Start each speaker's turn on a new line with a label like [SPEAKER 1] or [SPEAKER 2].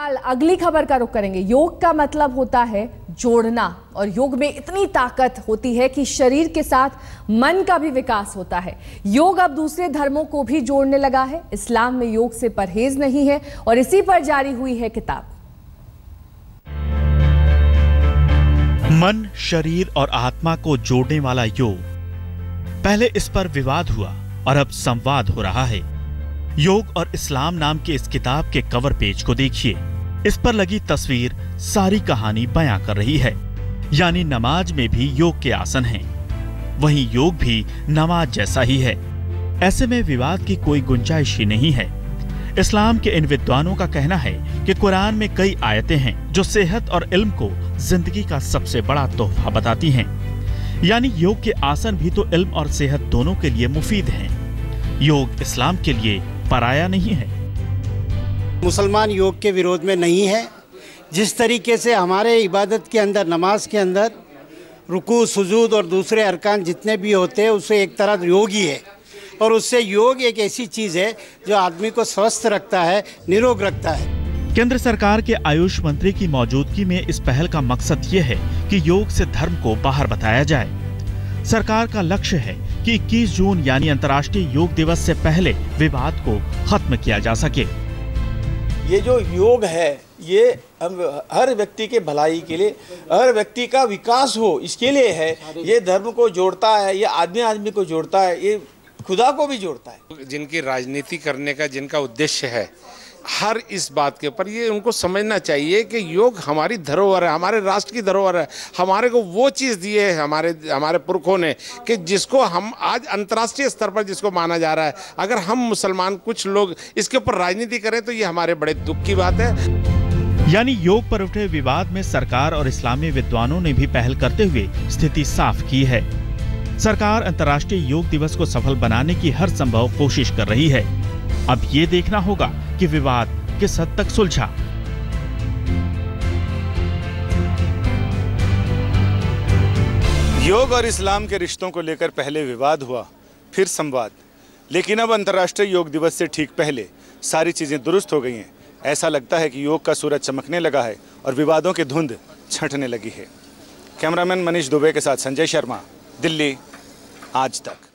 [SPEAKER 1] फिलहाल अगली खबर का रुख करेंगे। योग का मतलब होता है जोड़ना, और योग में इतनी ताकत होती है कि शरीर के साथ मन का भी विकास होता है। योग अब दूसरे धर्मों को भी जोड़ने लगा है। इस्लाम में योग से परहेज नहीं है और इसी पर जारी हुई है किताब।
[SPEAKER 2] मन, शरीर और आत्मा को जोड़ने वाला योग। पहले इस पर विवाद हुआ और अब संवाद हो रहा है। योग और इस्लाम नाम के इस किताब के कवर पेज को देखिए। इस पर लगी तस्वीर सारी कहानी बयां कर रही है। यानी नमाज में भी योग के आसन हैं, वहीं योग भी नमाज जैसा ही है। ऐसे में विवाद की कोई गुंजाइश ही नहीं है। इस्लाम के इन विद्वानों का कहना है कि कुरान में कई आयतें हैं जो सेहत और इल्म को जिंदगी का सबसे बड़ा तोहफा बताती हैं। यानी योग के आसन भी तो इल्म और सेहत दोनों के लिए मुफीद हैं। योग इस्लाम के लिए पराया नहीं है।
[SPEAKER 3] मुसलमान योग के विरोध में नहीं है। जिस तरीके से हमारे इबादत के अंदर, नमाज के अंदर रुकू, सुजूद और दूसरे अरकान जितने भी होते हैं, उससे एक तरह योग ही है। और उससे योग एक ऐसी चीज़ है जो आदमी को स्वस्थ रखता है, निरोग रखता है।
[SPEAKER 2] केंद्र सरकार के आयुष मंत्री की मौजूदगी में इस पहल का मकसद ये है कि योग से धर्म को बाहर बताया जाए। सरकार का लक्ष्य है कि 21 जून यानी अंतर्राष्ट्रीय योग दिवस से पहले विवाद को खत्म किया जा सके।
[SPEAKER 4] ये जो योग है ये हर व्यक्ति के भलाई के लिए, हर व्यक्ति का विकास हो इसके लिए है। ये धर्म को जोड़ता है, ये आदमी को जोड़ता है, ये खुदा को भी जोड़ता है।
[SPEAKER 5] जिनकी राजनीति करने का जिनका उद्देश्य है, हर इस बात के ऊपर ये उनको समझना चाहिए कि योग हमारी धरोहर है, हमारे राष्ट्र की धरोहर है। हमारे को वो चीज़ दी है हमारे पुरखों ने कि जिसको हम आज अंतर्राष्ट्रीय स्तर पर जिसको माना जा रहा है। अगर हम मुसलमान कुछ लोग इसके ऊपर राजनीति करें तो ये हमारे बड़े दुख की बात है।
[SPEAKER 2] यानी योग पर उठे विवाद में सरकार और इस्लामी विद्वानों ने भी पहल करते हुए स्थिति साफ की है। सरकार अंतर्राष्ट्रीय योग दिवस को सफल बनाने की हर संभव कोशिश कर रही है। अब ये देखना होगा कि विवाद किस हद तक सुलझा।
[SPEAKER 6] योग और इस्लाम के रिश्तों को लेकर पहले विवाद हुआ, फिर संवाद, लेकिन अब अंतर्राष्ट्रीय योग दिवस से ठीक पहले सारी चीजें दुरुस्त हो गई हैं। ऐसा लगता है कि योग का सूरज चमकने लगा है और विवादों की धुंध छंटने लगी है। कैमरामैन मनीष दुबे के साथ संजय शर्मा, दिल्ली, आज तक।